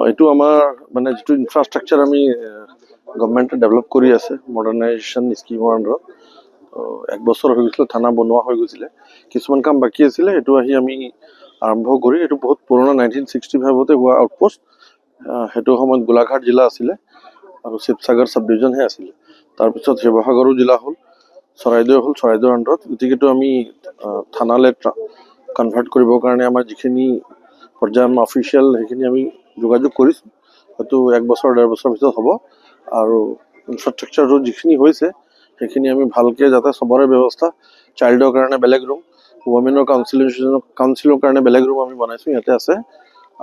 এইটো আমাৰ মানে যিটো ইনফ্ৰাষ্ট্ৰাকচাৰ আমি গভৰ্ণমেণ্টে ডেভেলপ কৰি আছে মডাৰ্ণাইজেশ্যন স্কিমৰ আণ্ডাৰত। এক বছৰ হৈ গৈছিলে, থানা বনোৱা হৈ গৈছিলে, কিছুমান কাম বাকী আছিলে, এইটো আহি আমি আৰম্ভ কৰি, এইটো বহুত পুৰণা 1965তে হোৱা আউটপোষ্ট। সেইটো সময়ত গোলাঘাট জিলা আছিলে আৰু শিৱসাগৰ চাব ডিভিজনহে আছিলে। তাৰপিছত শিৱসাগৰো জিলা হ'ল, চৰাইদেউ হ'ল, চৰাইদেউৰ আণ্ডাৰত। গতিকেতো আমি থানালৈ কনভাৰ্ট কৰিবৰ কাৰণে আমাৰ যিখিনি পৰ্যায়ৰ অফিচিয়েল সেইখিনি আমি যোগাযোগ কৰিছোঁ। হয়তো 1 বছৰ 1.5 বছৰ ভিতৰত হ'ব। আৰু ইনফ্ৰাষ্ট্ৰাকচাৰটো যিখিনি হৈছে সেইখিনি আমি ভালকৈ যাতে চবৰে ব্যৱস্থা, চাইল্ডৰ কাৰণে বেলেগ ৰুম, ৱমেনৰ কাউন্সিলৰ কাৰণে বেলেগ ৰুম আমি বনাইছোঁ, ইয়াতে আছে।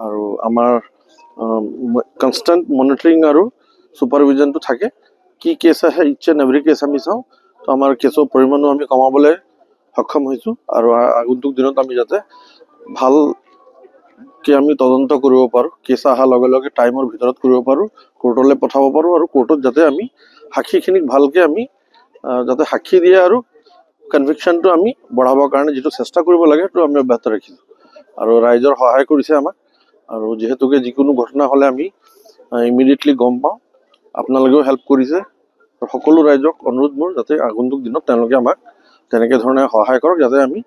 আৰু আমাৰ কনষ্টেণ্ট মনিটৰিং আৰু ছুপাৰভিজনটো থাকে। কি কেছ আহে ইচ এণ্ড এভৰি কেছ আমি চাওঁ। তো আমাৰ কেছৰ পৰিমাণো আমি কমাবলৈ সক্ষম হৈছোঁ। আৰু আগন্তুক দিনত আমি যাতে ভালকৈ আমি তদন্ত কৰিব পাৰোঁ, কেছ অহাৰ লগে লগে টাইমৰ ভিতৰত কৰিব পাৰোঁ, কোৰ্টলৈ পঠাব পাৰোঁ, আৰু কোৰ্টত যাতে আমি সাক্ষীখিনিক ভালকৈ আমি যাতে সাক্ষী দিয়ে আৰু কনভিকশ্যনটো আমি বঢ়াবৰ কাৰণে যিটো চেষ্টা কৰিব লাগে সেইটো আমি অব্যাহত ৰাখিছোঁ। আৰু ৰাইজৰ সহায় কৰিছে আমাক। আৰু যিহেতুকে যিকোনো ঘটনা হ'লে আমি ইমিডিয়েটলি গম পাওঁ, আপোনালোকেও হেল্প কৰিছে। আৰু সকলো ৰাইজক অনুৰোধ মোৰ যাতে আগন্তুক দিনত তেওঁলোকে আমাক তেনেকৈ ধৰণে সহায় কৰক, যাতে আমি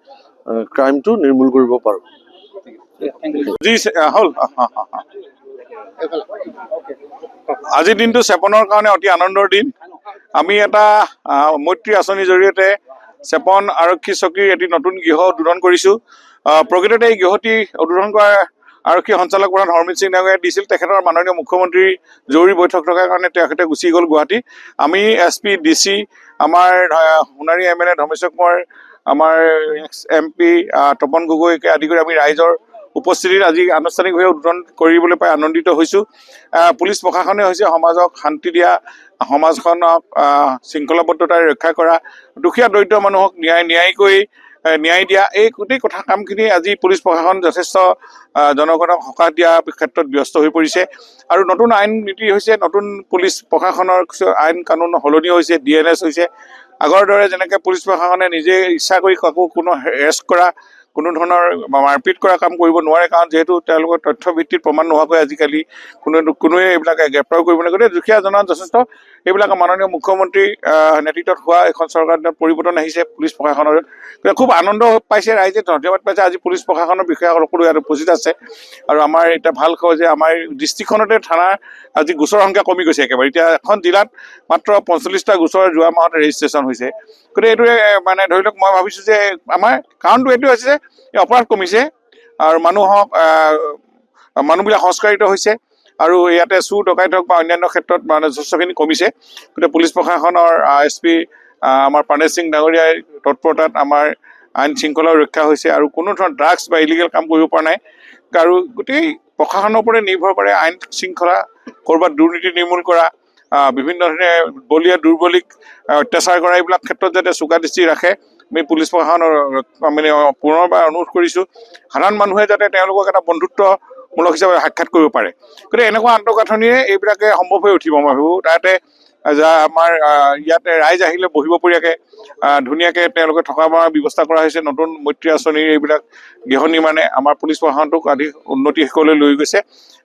ক্ৰাইমটো নিৰ্মূল কৰিব পাৰোঁ। আজিৰ দিনটো চেপনৰ কাৰণে অতি আনন্দৰ দিন। আমি এটা মৈত্ৰী আঁচনিৰ জৰিয়তে চেপন আৰক্ষী চকীৰ এটি নতুন গৃহ উদ্বোধন কৰিছোঁ। প্ৰকৃততে এই গৃহটি উদ্বোধন কৰা আৰক্ষী সঞ্চালক প্ৰধান হৰমিত সিং ডাঙৰীয়াই দিছিল। তেখেতৰ মাননীয় মুখ্যমন্ত্ৰীৰ জৰুৰী বৈঠক থকাৰ কাৰণে তেখেতে গুচি গ'ল গুৱাহাটী। আমি SP DC, আমাৰ সোণাৰী MLA ধৰ্মেশ্বৰ কুমাৰ, আমাৰ MP তপন গগৈকে আদি কৰি আমি ৰাইজৰ উপস্থিতিত আজি আনুষ্ঠানিকভাৱে উদ্বোধন কৰিবলৈ পাই আনন্দিত হৈছোঁ। পুলিচ প্ৰশাসনে হৈছে সমাজক শান্তি দিয়া, সমাজখনক শৃংখলাবদ্ধতাৰে ৰক্ষা কৰা, দুখীয়া দৰিদ্ৰ মানুহক ন্যায় দিয়া, এই গোটেই কামখিনি আজি পুলিচ প্ৰশাসন যথেষ্ট জনগণক সকাহ দিয়া ক্ষেত্ৰত ব্যস্ত হৈ পৰিছে। আৰু নতুন আইন নীতি হৈছে, নতুন পুলিচ প্ৰশাসনৰ আইন কানুন সলনি হৈছে, DNS হৈছে। আগৰ দৰে যেনেকৈ পুলিচ প্ৰশাসনে নিজে ইচ্ছা কৰি কাকো কোনো এৰেষ্ট কৰা, কোনো ধৰণৰ মাৰপিট কৰা কাম কৰিব নোৱাৰে, কাৰণ যিহেতু তেওঁলোকৰ তথ্য ভিত্তিত প্ৰমাণ নোহোৱাকৈ আজিকালি কোনোৱে এইবিলাক গ্ৰেপ্তাৰ কৰিব নোৱাৰে। গতিকে দুখীয়া জনত যথেষ্ট এইবিলাক মাননীয় মুখ্যমন্ত্ৰীৰ নেতৃত্বত হোৱা এখন চৰকাৰ পৰিৱৰ্তন আহিছে পুলিচ প্ৰশাসনৰ। খুব আনন্দ পাইছে ৰাইজে, ধন্যবাদ পাইছে। আজি পুলিচ প্ৰশাসনৰ বিষয়াসকলো ইয়াত উপস্থিত আছে। আৰু আমাৰ এটা ভাল খবৰ যে আমাৰ ডিষ্ট্ৰিক্টখনতে থানাৰ আজি গোচৰৰ সংখ্যা কমি গৈছে একেবাৰে। এতিয়া এখন জিলাত মাত্ৰ 45টা গোচৰ যোৱা মাহতে ৰেজিষ্ট্ৰেশ্যন হৈছে। গতিকে এইটোৱে মানে ধৰি লওক, মই ভাবিছোঁ যে আমাৰ কাৰণটো এইটো হৈছে যে এই অপৰাধ কমিছে আৰু মানুহবিলাক সংস্কাৰিত হৈছে, আৰু ইয়াতে চুৰ ডকাইত হওক বা অন্যান্য ক্ষেত্ৰত মানে যথেষ্টখিনি কমিছে। গতিকে পুলিচ প্ৰশাসনৰ SP আমাৰ প্ৰাণেশ সিং ডাঙৰীয়াৰ তৎপৰতাত আমাৰ আইন শৃংখলাও ৰক্ষা হৈছে, আৰু কোনো ধৰণৰ ড্ৰাগছ বা ইলিগেল কাম কৰিব পৰা নাই। আৰু গোটেই প্ৰশাসনৰ ওপৰতে নিৰ্ভৰ কৰে আইন শৃংখলা, ক'ৰবাত দুৰ্নীতি নিৰ্মূল কৰা, বিভিন্ন ধৰণে বলীয়া দুৰ্বলীক অত্যাচাৰ কৰা, এইবিলাক ক্ষেত্ৰত যাতে চোকা দৃষ্টি ৰাখে আমি পুলিচ প্ৰশাসনৰ মানে পুনৰবাৰ অনুৰোধ কৰিছোঁ। সাধাৰণ মানুহে যাতে তেওঁলোকক এটা বন্ধুত্বমূলক হিচাপে সাক্ষাৎ কৰিব পাৰে। গতিকে এনেকুৱা আন্তঃগাঁথনিৰে এইবিলাকে সম্ভৱ হৈ উঠিব। মই ভাবোঁ তাতে আমাৰ ইয়াতে ৰাইজ আহিলে বহিব পৰীয়াকৈ ধুনীয়াকৈ তেওঁলোকে থকা বোৱাৰ ব্যৱস্থা কৰা হৈছে। নতুন মৈত্ৰী আঁচনিৰ এইবিলাক গৃহ নিৰ্মাণে আমাৰ পুলিচ প্ৰশাসনটোক আদি উন্নতি শিখৰলৈ লৈ গৈছে,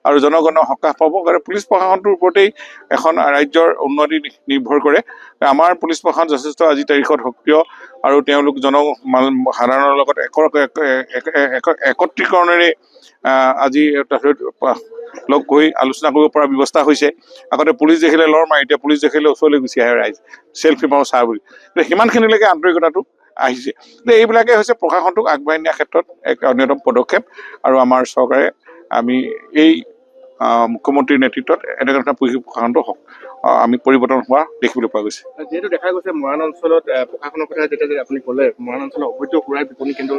আৰু জনগণক সকাহ পাব। কাৰণ পুলিচ প্ৰশাসনটোৰ ওপৰতেই এখন ৰাজ্যৰ উন্নতি নিৰ্ভৰ কৰে। আমাৰ পুলিচ প্ৰশাসন যথেষ্ট আজিৰ তাৰিখত সক্ৰিয়, আৰু তেওঁলোক সাধাৰণৰ লগত একত্ৰীকৰণেৰে আজি লগ হৈ আলোচনা কৰিব পৰা ব্যৱস্থা হৈছে। আগতে পুলিচ দেখিলে লৰ মাৰে, এতিয়া পুলিচ দেখিলে ওচৰলৈ গুচি আহে ৰাইজ, চেল্ফি মাৰো চাহ বুলি। সিমানখিনিলৈকে আন্তৰিকতাটো আহিছে। এইবিলাকে হৈছে প্ৰশাসনটোক আগবাঢ়ি নিয়াৰ ক্ষেত্ৰত এক অন্যতম পদক্ষেপ। আৰু আমাৰ চৰকাৰে আমি এই মুখ্যমন্ত্ৰীৰ নেতৃত্বত এনেকুৱা ধৰণৰ পুলিচ প্ৰশাসনটো আমি পৰিৱৰ্তন হোৱা দেখিবলৈ পোৱা গৈছে। যিহেতু দেখা গৈছে মৰাণ অঞ্চলত প্ৰশাসনৰ কথা যেতিয়া আপুনি ক'লে, মৰাণ অঞ্চলত অবৈধ সুৰাৰ বিপণী কেন্দ্ৰ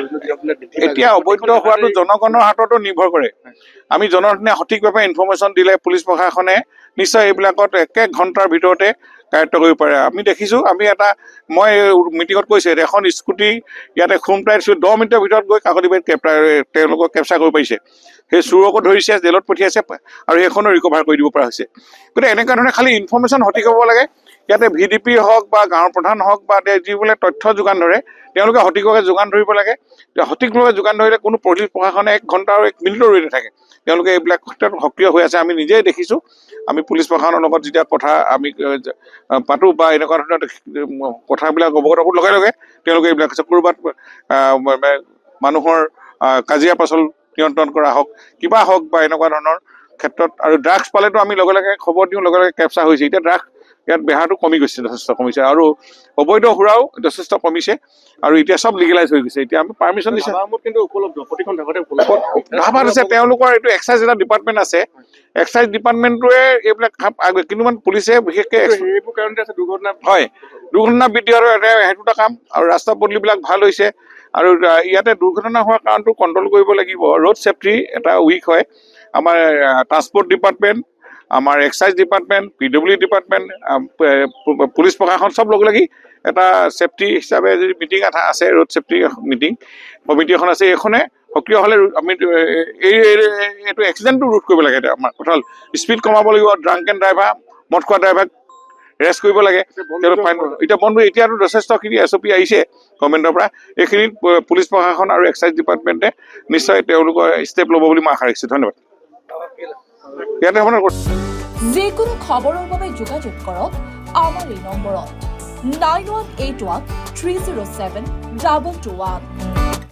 এতিয়া অবৈধ হোৱাটো জনগণৰ হাততো নিৰ্ভৰ কৰে। আমি জনসাধাৰণে সঠিকভাৱে ইনফৰ্মেশ্যন দিলে পুলিচ প্ৰশাসনে নিশ্চয় এইবিলাকত একে ঘণ্টাৰ ভিতৰতে কাৰ্য কৰিব পাৰে। আমি দেখিছোঁ, মই মিটিঙত কৈছোঁ, এখন স্কুটি ইয়াতে খুমটাই 10 মিনিটৰ ভিতৰত গৈ কাকতিবাৰীত তেওঁলোকক কেপচাৰ কৰিব পাৰিছে। সেই চোৰকো ধৰিছে, জেলত পঠিয়াইছে, আৰু সেইখনো ৰিকভাৰ কৰি দিব পৰা হৈছে। গতিকে এনেকুৱা ধৰণে খালী ইনফৰ্মেশ্যন সঠিক হ'ব লাগে। ইয়াতে VDP হওক বা গাঁৱৰ প্ৰধান হওক বা যিবোৰে তথ্য যোগান ধৰে তেওঁলোকে সঠিকভাৱে যোগান ধৰিব লাগে। সঠিকভাৱে যোগান ধৰিলে কোনো পুলিচ প্ৰশাসনে 1 ঘণ্টা আৰু 1 মিনিটো ৰৈ নাথাকে। তেওঁলোকে এইবিলাক ক্ষেত্ৰত সক্ৰিয় হৈ আছে, আমি নিজেই দেখিছোঁ। আমি পুলিচ প্ৰশাসনৰ লগত যেতিয়া কথা আমি পাতোঁ বা এনেকুৱা ধৰণৰ কথাবিলাক অৱগত হোৱাৰ লগে লগে তেওঁলোকে এইবিলাক ক'ৰবাত মানুহৰ কাজিয়া পাচল নিয়ন্ত্ৰণ কৰা হওক, কিবা হওক বা এনেকুৱা ধৰণৰ ক্ষেত্ৰত। আৰু ড্ৰাগছ পালেতো আমি লগে লগে খবৰ দিওঁ, লগে লগে কেপচাৰ হৈছে। এতিয়া ড্ৰাগছ ইয়াত বেহাৰটো কমি গৈছে, যথেষ্ট কমিছে, আৰু অবৈধ সুৰাও যথেষ্ট কমিছে, আৰু এতিয়া চব লিগেলাইজ হৈ গৈছে। এতিয়া আমি পাৰ্মিশ্যন দিছে। ধাবাসমূহত কিন্তু উপলব্ধ, প্ৰতিখন ধাবাতে উপলব্ধ। ধাবাত আছে, তেওঁলোকৰ এইটো এক্সাইজ এটা ডিপাৰ্টমেণ্ট আছে। এক্সাইজ ডিপাৰ্টমেণ্টটোৱে এইবিলাক কিন্তু পুলিচে বিশেষকৈ সেইবোৰ কাৰণতে আছে দুৰ্ঘটনা। হয়, দুৰ্ঘটনা বৃদ্ধি আৰু সেইটো এটা কাম। আৰু ৰাস্তা পদূলিবিলাক ভাল হৈছে, আৰু ইয়াতে দুৰ্ঘটনা হোৱাৰ কাৰণটো কণ্ট্ৰল কৰিব লাগিব। ৰোড ছেফটি এটা উইক হয়। আমাৰ ট্ৰান্সপৰ্ট ডিপাৰ্টমেণ্ট, আমাৰ excise department, PWD department, police প্ৰশাসন চব লগ লাগি এটা ছেফটি হিচাপে যদি মিটিং এটা আছে, ৰোড ছেফটি মিটিং কমিটি এখন আছে, এইখনে সক্ৰিয় হ'লে আমি এইটো এক্সিডেণ্টটো ৰোধ কৰিব লাগে। আমাৰ কথা হ'ল স্পীড কমাব লাগিব, ড্ৰাংক এণ্ড ড্ৰাইভাৰ, মদ খোৱা ড্ৰাইভাৰক ৰেষ্ট কৰিব লাগে। এতিয়া বন্ধু এতিয়াতো যথেষ্টখিনি SOP আহিছে গভৰ্ণমেণ্টৰ পৰা। এইখিনিত পুলিচ প্ৰশাসন আৰু এক্সাইজ ডিপাৰ্টমেণ্টে নিশ্চয় তেওঁলোকৰ ষ্টেপ ল'ব বুলি মই আশা ৰাখিছোঁ। ধন্যবাদ। ইয়াতে যিকোনো খবৰৰ বাবে যোগাযোগ কৰক আমাৰ এই নম্বৰত 9181 307 221।